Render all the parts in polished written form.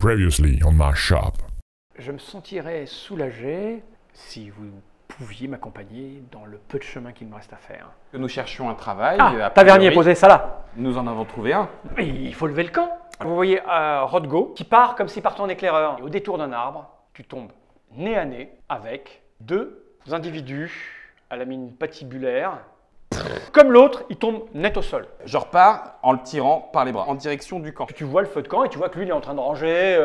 Previously on my shop. Je me sentirais soulagé si vous pouviez m'accompagner dans le peu de chemin qu'il me reste à faire. Que nous cherchions un travail. Ah, tavernier, posez ça là. Nous en avons trouvé un. Mais il faut lever le camp. Vous voyez Rodgo qui part comme s'il partait en éclaireur. Et au détour d'un arbre, tu tombes nez à nez avec deux individus à la mine patibulaire. Comme l'autre, il tombe net au sol. Je repars en le tirant par les bras, en direction du camp. Tu vois le feu de camp et tu vois que lui, il est en train de ranger,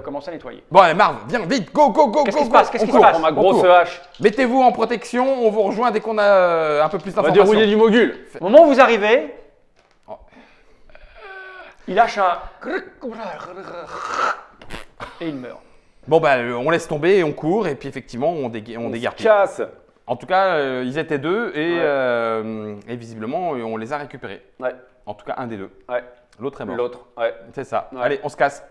commencer à nettoyer. Bon, allez, Marv, viens, vite, go, go, go, Qu'est-ce go, qui se go. passe? Qu'est-ce On qui se court. passe? Ma On grosse court. hache. Mettez-vous en protection, on vous rejoint dès qu'on a un peu plus On va d'informations. dérouiller du mogul. Au moment où vous arrivez, Oh. il lâche un... et il meurt. Bon, bah, on laisse tomber et on court, et puis effectivement, on dégarpit. Casse. En tout cas, ils étaient deux, et, Ouais. et visiblement, on les a récupérés. Ouais. En tout cas, un des deux. Ouais. L'autre est mort. L'autre. Ouais. C'est ça. Ouais. Allez, on se casse.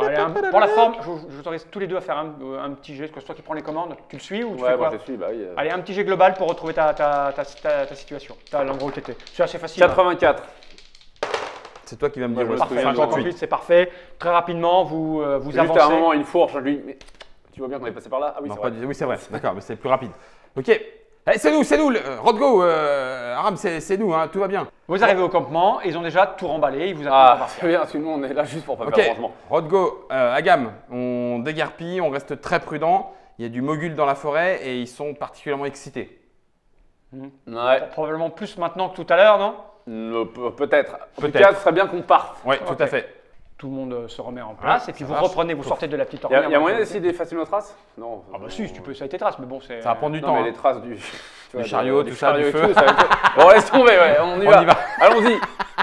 Allez, pour la forme, je vous autorise tous les deux à faire un petit jet. C'est toi qui prends les commandes. Tu le suis ou tu Ouais, fais moi quoi? je suis. Bah oui. Allez, un petit jet global pour retrouver ta situation. L'endroit où tu étais. C'est assez facile. 84. C'est toi qui vas me dire Ouais, où est-ce Parfait. que Enfin, c'est. 58, c'est parfait. Très rapidement, vous Juste avancez. à un moment, une fourche, lui. Mais tu vois bien qu'on est passé par là. Ah oui, Non, c'est pas vrai. du... Oui, c'est vrai. D'accord, mais c'est plus rapide. Ok. Allez, c'est nous, Rodgo, Aram, c'est nous, hein, tout va bien. Vous arrivez au campement, ils ont déjà tout remballé, ils vous attendent pour Ah, partir. c'est bien, sinon on est là juste pour pas Ok, faire le rangement. Rodgo, Agam, on déguerpit, on reste très prudent. Il y a du mogul dans la forêt et ils sont particulièrement excités. Ouais. Probablement plus maintenant que tout à l'heure, non? Peut-être. En tout Peut-être. cas, ce serait bien qu'on parte. Oui, Ok. tout à fait. Tout le monde se remet en place et puis ça vous marche. reprenez, vous sortez de la petite Il y a ornière. moyen d'essayer d'effacer nos traces? Non. Ah bah si, tu peux, ça a été trace, mais bon, c'est... Ça va prendre du Non, temps. mais hein. les traces du. tu vois, chariot, des tout ça, du chariots et feu. tout, ça va être- Bon, laisse tomber, ouais, on y On va. y va. Allons-y.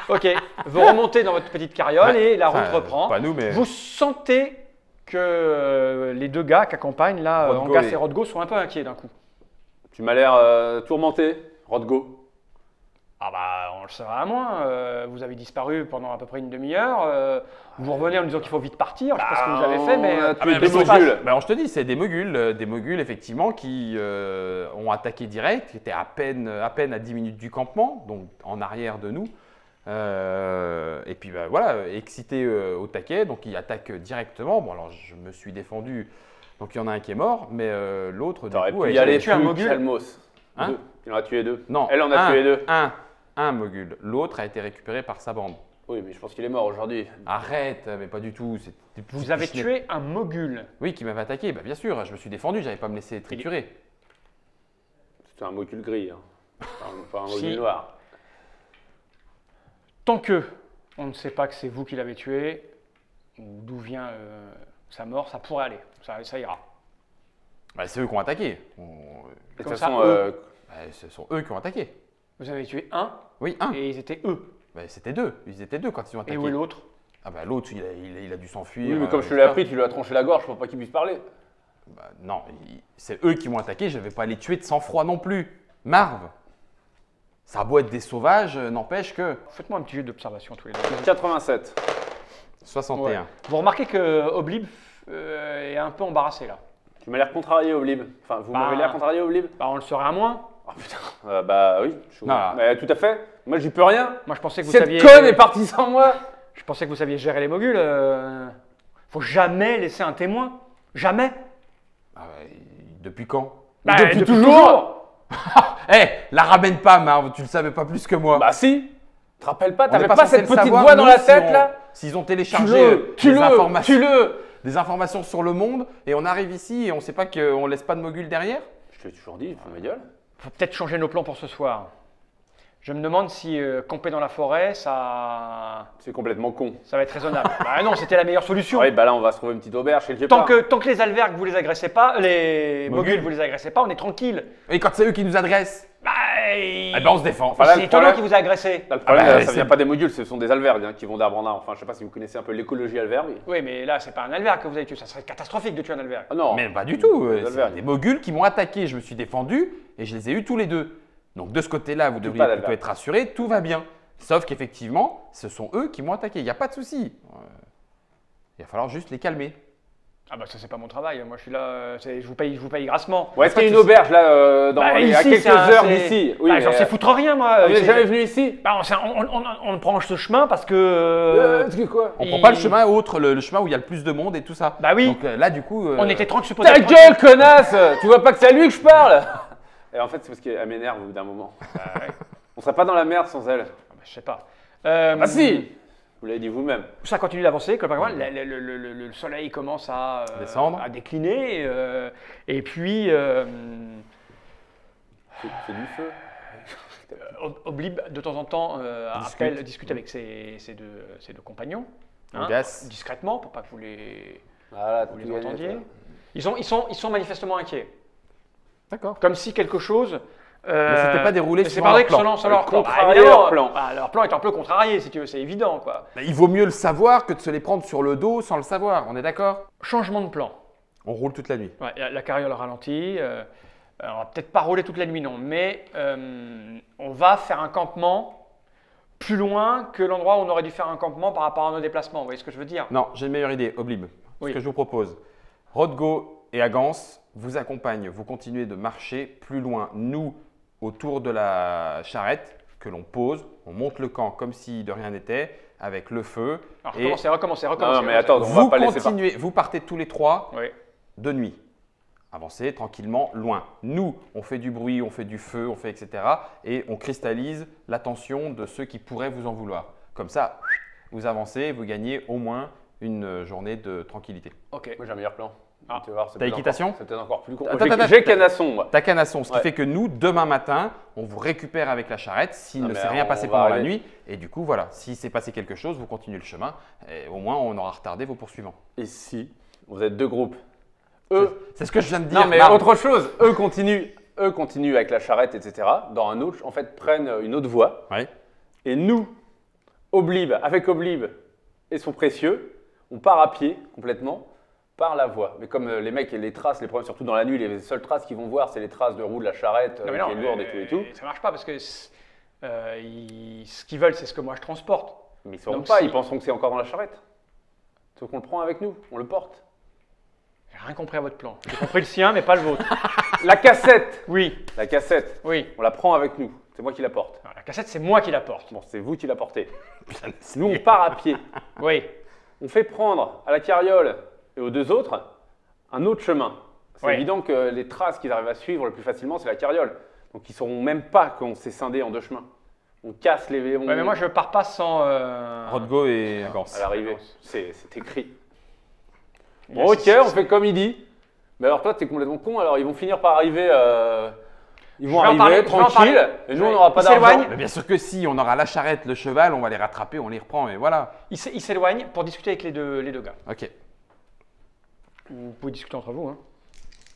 Ok, vous remontez dans votre petite carriole Ouais. et la Enfin, route reprend. Pas nous, mais. Vous sentez que les deux gars qui accompagnent, là, Rodgo Angas et- et Rodgo, sont un peu inquiets d'un coup. Tu m'as l'air tourmenté, Rodgo. Ah bah, on le saura à moins. Vous avez disparu pendant à peu près une demi-heure. Vous revenez en disant qu'il faut vite partir. Je sais pas ce que vous avez fait, mais... on a tué mais des qu'est-ce qui se moguls. passe Ben, je te dis, c'est des moguls effectivement qui ont attaqué direct, qui étaient à peine à 10 minutes du campement, donc en arrière de nous. Et puis ben, voilà, excités au taquet, donc ils attaquent directement. Bon alors je me suis défendu, donc il y en a un qui est mort, mais l'autre du T'aurais coup pu a y aller tué un plus mogul. calmos. Hein? Deux. Il en a tué deux. Non, Elle en a tué deux. Un mogul. L'autre a été récupéré par sa bande. Oui, mais je pense qu'il est mort aujourd'hui. Arrête, mais pas du tout. Vous avez tué un mogul. Oui, qui m'avait attaqué. Bah, bien sûr, je me suis défendu, j'avais pas me laisser triturer. C'était un mogul gris, hein. Pas un Si. mogul noir. Tant que on ne sait pas que c'est vous qui l'avez tué, ou d'où vient sa mort, ça pourrait aller. Ça ira. Bah, c'est eux qui ont attaqué. Et de Comme toute ça, façon, eux. Bah, ce sont eux qui ont attaqué. Vous avez tué un Oui, un. et ils étaient eux. Bah, c'était deux. Ils étaient deux quand ils ont attaqué. Et où est l'autre? Ah bah l'autre, il a dû s'enfuir. oui, mais comme je te sais l'ai pas. appris, tu lui as tranché la gorge pour pas qu'il puisse parler. Bah, non, c'est eux qui m'ont attaqué. Je ne vais pas les tuer de sang-froid non plus. Marv, ça a beau être des sauvages, n'empêche que Faites-moi un petit jeu d'observation tous les deux. 87. 61. Ouais. Vous remarquez que Oblib est un peu embarrassé là. Tu m'as l'air contrarié, Oblib. Enfin, vous Bah. m'avez l'air contrarié, Oblib. Bah, on le saurait à moins. Oh putain. Bah oui. Non. Mais tout à fait. Moi, j'y peux rien. Moi, je pensais que vous Cette saviez. conne est partie sans moi. Je pensais que vous saviez gérer les moguls. Faut jamais laisser un témoin. Jamais. Ah ouais, depuis quand Bah, depuis toujours. Eh, la ramène pas, Marv, tu le savais pas plus que moi. Bah si. Tu te rappelles pas, On t'avais est pas censé cette le petite savoir, voix dans nous, la si tête on- là? S'ils ont téléchargé des informations sur le monde et on arrive ici et on sait pas qu'on laisse pas de mogul derrière. Je te l'ai toujours dit, fais ma gueule. Faut peut-être changer nos plans pour ce soir. Je me demande si camper dans la forêt, ça C'est complètement con. va être raisonnable. Bah non, c'était la meilleure solution. Ouais, bah là, on va se trouver une petite auberge quelque Tant part. que les alvergues, vous les agressez pas, les Moguls. moguls, vous les agressez pas, on est tranquille. Et quand c'est eux qui nous adressent, Bah, Eh ben, on se défend. Enfin, là, c'est le étonnant problème- qu'il vous a agressé. Là, le problème, bah, ça c'est- vient pas des modules, ce sont des alvergues hein, qui vont d'arbre en arbre. Enfin, je sais pas si vous connaissez un peu l'écologie alvergue. Oui, mais là, c'est pas un alvergue que vous avez tué. Ça serait catastrophique de tuer un alvergue. Ah non. Mais pas du tout. Des C'est alvergues. des moguls qui m'ont attaqué. Je me suis défendu et je les ai eus tous les deux. Donc de ce côté-là, vous devriez pas plutôt d'alvergues. être rassurés. Tout va bien. Sauf qu'effectivement, ce sont eux qui m'ont attaqué. Il n'y a pas de souci. Il va falloir juste les calmer. Ah bah ça c'est pas mon travail. Moi je suis là, je vous paye grassement. Ouais, est-ce qu'il y a une Pas de auberge là à ici, quelques c'est un- heures c'est- d'ici? Oui, Bah, j'en mais, sais foutre rien moi. vous n'êtes C'est- jamais venu ici? Bah, on prend ce chemin parce que. C'est quoi? On prend pas le chemin autre, le chemin où il y a le plus de monde et tout ça. Bah oui. Donc là, du coup. On était tranquille supposé. Ta gueule, connasse! Tu vois pas que c'est à lui que je parle? Et en fait, c'est parce qu'elle m'énerve au bout d'un moment. On serait pas dans la merde sans elle. Bah, je sais pas. Ah si! Vous l'avez dit vous-même. Ça continue d'avancer. Le soleil commence à Descendre. à décliner. Et puis C'est du feu. Oblib de temps en temps Discute. discute avec ses deux compagnons. Agace. Discrètement pour pas que vous les Voilà, vous tout les gagné, entendiez. toi. Ils sont manifestement inquiets. D'accord. Comme si quelque chose. Mais c'était pas déroulé mais c'est selon pas vrai leur que plan. selon leur plan. Contrarier évidemment, leur plan. Leur plan est un peu contrarié, si tu veux, c'est évident, quoi. Il vaut mieux le savoir que de se les prendre sur le dos sans le savoir. On est d'accord? Changement de plan. On roule toute la nuit. Ouais, la carriole ralentit. On va peut-être pas rouler toute la nuit, non, mais on va faire un campement plus loin que l'endroit où on aurait dû faire un campement par rapport à nos déplacements. Vous voyez ce que je veux dire? Non, j'ai une meilleure idée, Oblib. Oui. Ce que je vous propose, Rodgo et Agance vous accompagnent. Vous continuez de marcher plus loin. Nous, autour de la charrette que l'on pose, on monte le camp comme si de rien n'était, avec le feu. Alors, Et recommencer. Non, mais attends, on va vous pas laisser continuez, vous partez tous les trois Oui. de nuit. Avancez tranquillement, loin. Nous, on fait du bruit, on fait du feu, on fait etc. Et on cristallise l'attention de ceux qui pourraient vous en vouloir. Comme ça, vous avancez, vous gagnez au moins une journée de tranquillité. Ok. Moi j'ai un meilleur plan. Ah. Tu vas voir, c'est T'as peut-être équitation? encore- C'est peut-être encore plus con. Attends, Moi, attends, j'ai canasson, moi. T'as canasson, ce qui Ouais. fait que nous, demain matin, on vous récupère avec la charrette s'il Non, ne mais s'est rien on passé va pendant la arriver. nuit. Et du coup, voilà, s'il s'est passé quelque chose, vous continuez le chemin. Et au moins, on aura retardé vos poursuivants. Et si vous êtes deux groupes? Eux, C'est ce que je viens de dire. non mais Marc. autre chose, eux continuent avec la charrette, etc. Dans un autre, en fait, prennent une autre voie. Ouais. Et nous, avec Oblib et son précieux, on part à pied complètement par la voie. Mais comme les mecs et les traces, les problèmes, surtout dans la nuit, les seules traces qu'ils vont voir, c'est les traces de roue de la charrette Non, mais qui est lourde et tout. Ça marche pas parce que ce qu'ils veulent, c'est ce que moi je transporte. Mais ils ne sauront Donc, pas, si- ils penseront que c'est encore dans la charrette. Sauf qu'on le prend avec nous, on le porte. J'ai rien compris à votre plan. J'ai compris le sien, mais pas le vôtre. La cassette, Oui, oui. on la prend avec nous. C'est moi qui la porte. Alors, la cassette, c'est moi qui la porte. Bon, c'est vous qui la portez. Nous, on part à pied. Oui. On fait prendre à la carriole et aux deux autres un autre chemin. C'est Ouais. évident que les traces qu'ils arrivent à suivre le plus facilement, c'est la carriole. Donc ils ne sauront même pas qu'on s'est scindé en deux chemins. On casse les... Ouais, mais moi, je pars pas sans. Rodgo et Agance. À l'arrivée, c'est écrit. Il y a Bon, ok, six- on fait comme il dit. Mais alors toi, t'es complètement con. Alors ils vont finir par arriver... Ils vont Je vais en parler, arriver je vais en tranquilles. parler. Et nous, on n'aura pas Ils s'éloignent. d'argent. Mais bien sûr que si, on aura la charrette, le cheval, on va les rattraper, on les reprend et voilà. Il s'éloigne pour discuter avec les deux gars. Ok. Vous pouvez discuter entre vous. Hein.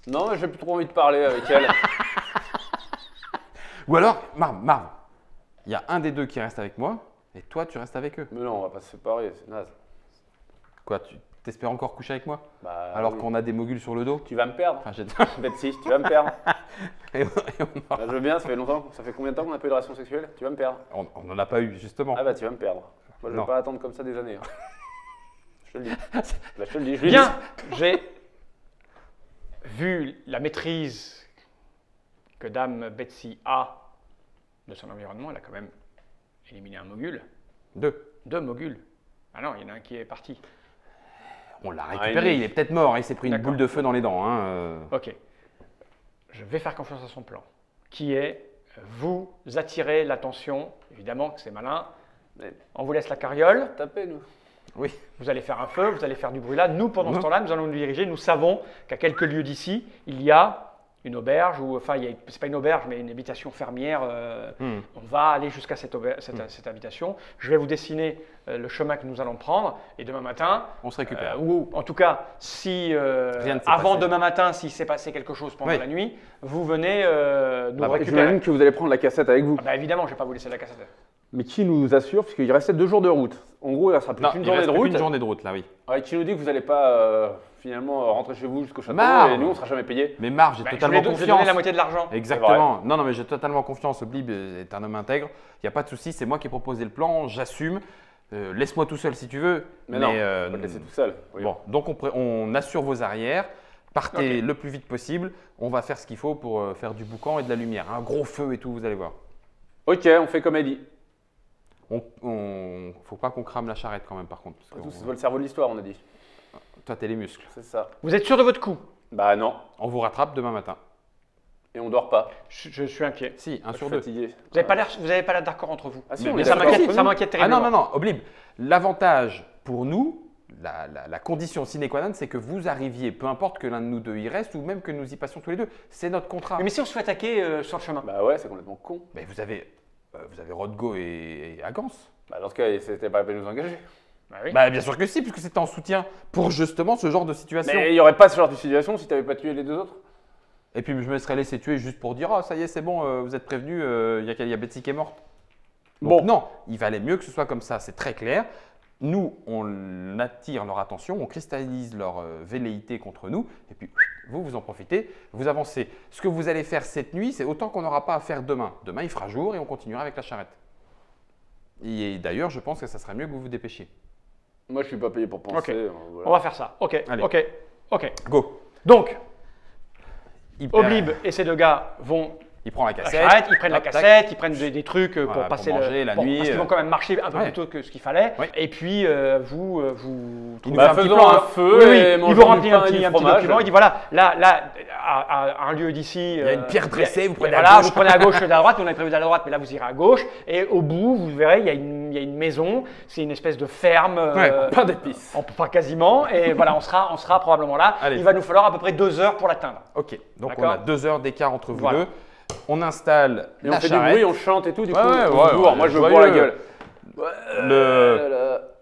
Non, mais j'ai plus trop envie de parler avec elle. Ou alors, Marv, il y a un des deux qui reste avec moi et toi, tu restes avec eux. Mais non, on va pas se séparer, c'est naze. Quoi, tu t'espères encore coucher avec moi? Bah, Alors oui. qu'on a des moguls sur le dos? Tu vas me perdre. Enfin, j'ai- Betsy, tu vas me perdre. et on Bah, je veux bien, ça fait longtemps. Ça fait combien de temps qu'on a pas eu de relation sexuelle? Tu vas me perdre. on n'en a pas eu, justement. Ah bah tu vas me perdre. Moi je Non. vais pas attendre comme ça des années. Hein. Je te le dis. Bah, je te le dis, je lui Bien, j'ai vu la maîtrise que Dame Betsy a de son environnement. Elle a quand même éliminé un mogul. Deux. Deux moguls. Ah non, il y en a un qui est parti. On l'a Ah, récupéré, il- il est peut-être mort, il s'est pris une D'accord. boule de feu dans les dents. Hein. Ok. Je vais faire confiance à son plan, qui est vous attirer l'attention. Évidemment que c'est malin. Mais- On vous laisse la carriole. Tapez nous. Oui. Vous allez faire un feu, vous allez faire du bruit là. Nous, pendant ce Non. temps-là, nous allons nous diriger. Nous savons qu'à quelques lieues d'ici, il y a une auberge, ou enfin, c'est pas une auberge, mais une habitation fermière. On va aller jusqu'à cette habitation. Je vais vous dessiner le chemin que nous allons prendre, et demain matin, On se récupère. ou en tout cas, si Rien ne s'est avant passé. demain matin, s'il s'est passé quelque chose pendant Oui. la nuit, vous venez nous Et récupérer. j'imagine que vous allez prendre la cassette avec vous. Ah bah évidemment, je vais pas vous laisser la cassette. Mais qui nous assure, parce qu'il restait 2 jours de route. En gros, il restera plus Non, qu'une il journée reste de plus route. qu'une journée de route, là, oui. Ouais, qui nous dit que vous n'allez pas finalement rentrer chez vous jusqu'au château Marre. et nous, on ne sera jamais payé. Mais Marv, j'ai Bah, totalement je vais donner confiance. la moitié de l'argent. Exactement. Non, mais j'ai totalement confiance. Oblib est un homme intègre. Il n'y a pas de souci. C'est moi qui ai proposé le plan. J'assume. Laisse-moi tout seul si tu veux. Mais non, on va te laisser tout seul. Oui. Bon, donc on assure vos arrières. Partez Ok. le plus vite possible. On va faire ce qu'il faut pour faire du boucan et de la lumière. Un gros feu et tout, vous allez voir. Ok, on fait comme elle dit. Faut pas qu'on crame la charrette quand même, par contre. Parce Tout, que c'est le cerveau de l'histoire, on a dit. toi, t'es les muscles. C'est ça. Vous êtes sûr de votre coup? Bah non. On vous rattrape demain matin. Et on dort pas. Je suis inquiet. Si, un Je sur suis deux. fatigué. Vous n'avez pas l'air d'accord entre vous. Ah si, Mais- on mais est ça d'accord m'inquiète, entre ça nous. m'inquiète Ah terriblement. non, non, non, Oblib. L'avantage pour nous, la condition sine qua non, c'est que vous arriviez, peu importe que l'un de nous deux y reste ou même que nous y passions tous les deux. C'est notre contrat. Mais si on se fait attaquer sur le chemin? Bah ouais, c'est complètement con. Mais vous avez Rodgo et Agans. Bah dans ce cas, c'était pas la peine de nous engager. Bah oui. Bah bien sûr que si, puisque c'était en soutien pour justement ce genre de situation. Mais il n'y aurait pas ce genre de situation si tu n'avais pas tué les 2 autres. Et puis je me serais laissé tuer juste pour dire, oh ça y est, c'est bon, vous êtes prévenus, il y a Betsy qui est morte. Donc, Bon. non, il valait mieux que ce soit comme ça, c'est très clair. Nous, on attire leur attention, on cristallise leur velléité contre nous, et puis vous en profitez, vous avancez. Ce que vous allez faire cette nuit, c'est autant qu'on n'aura pas à faire demain. Demain, il fera jour et on continuera avec la charrette. Et d'ailleurs, je pense que ça serait mieux que vous vous dépêchiez. Moi, je suis pas payé pour penser. Ok. Voilà. On va faire ça. Ok. Allez. Ok. Go. Donc, Il Oblib et ces deux gars vont Il prend la à la cassette. charrette, ils prennent la Hop, tac. cassette, ils prennent des trucs pour Voilà, passer pour manger la nuit, parce qu'ils vont quand même marcher un peu ouais. plus tôt que ce qu'il fallait. Ouais. Et puis vous Il nous Bah, fait un petit faisons plan, un hein. feu Oui, et il mangeons vous remplit du un pain et petit du fromage. document. Il dit voilà, là, à un lieu d'ici. Il y a une pierre dressée, vous prenez à voilà, gauche. vous prenez à gauche et à droite. On avait prévu d'aller à droite, mais là vous irez à gauche. Et au bout, vous verrez, il y a une maison. C'est une espèce de ferme. Ouais, Pain d'épices. Pas quasiment. Et voilà, on sera probablement là. Allez. Il va nous falloir à peu près 2 heures pour l'atteindre. Ok, donc on D'accord. a 2 heures d'écart entre vous Voilà. deux. On installe Et on la fait charrette. du bruit, on chante et tout, du coup, Ouais, on ouais, se ouais, bourre. ouais, Moi, je me joyeux. bourre la gueule.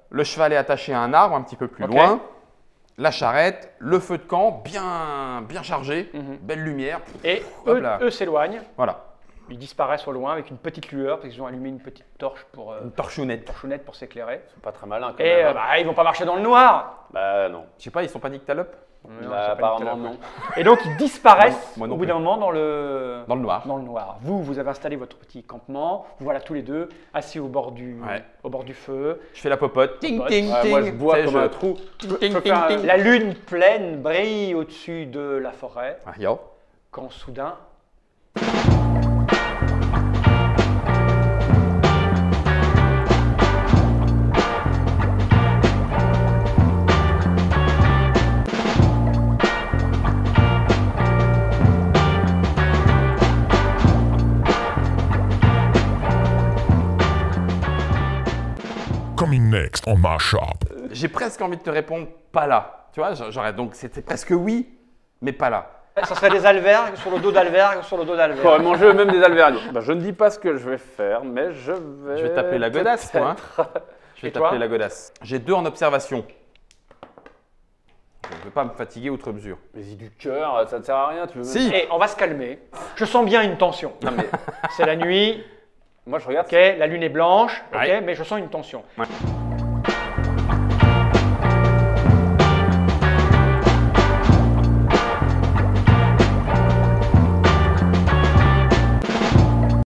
Le cheval est attaché à un arbre un petit peu plus Ok. loin. La charrette, le feu de camp bien chargé, belle lumière. Et Hop là. eux s'éloignent. Voilà, Ils disparaissent au loin avec une petite lueur parce qu'ils ont allumé une petite torche pour une torchounette. torchonnette pour s'éclairer. C'est pas très malin quand Et même. hein. ils vont pas marcher dans le noir. Bah non. Je sais pas, ils sont pas nyctalopes Non, Bah, c'est pas apparemment une non. Et donc ils disparaissent Non, moi non au bout plus. d'un moment dans le dans le noir. noir. Vous avez installé votre petit campement. Vous voilà tous les deux assis au bord du feu. Je fais la popote. Ting, Popote. ting, Ouais, ting. moi, je bois Tu sais, comme un trou. Ting, Je ting, peux ting, faire un- ting. La lune pleine brille au-dessus de la forêt Ah, yo. quand soudain Coming next on my shop. J'ai presque envie de te répondre pas là. Tu vois, j'aurais donc c'était presque oui, mais pas là. ça serait des albergues sur le dos d'albergues sur le dos On pourrait d'albergues. manger même des alvéoles. Bah, je ne dis pas ce que je vais faire, mais je vais. Je vais t'appeler la godasse, moi. hein. Je vais Et toi t'appeler la godasse. J'ai 2 en observation. Je ne veux pas me fatiguer outre mesure. Vas-y, du cœur, ça ne sert à rien. Tu veux même- Si. Et on va se calmer. Je sens bien une tension. Non, mais C'est la nuit, moi, je regarde. ok, la lune est blanche, ok, Ouais. mais je sens une tension. Ouais.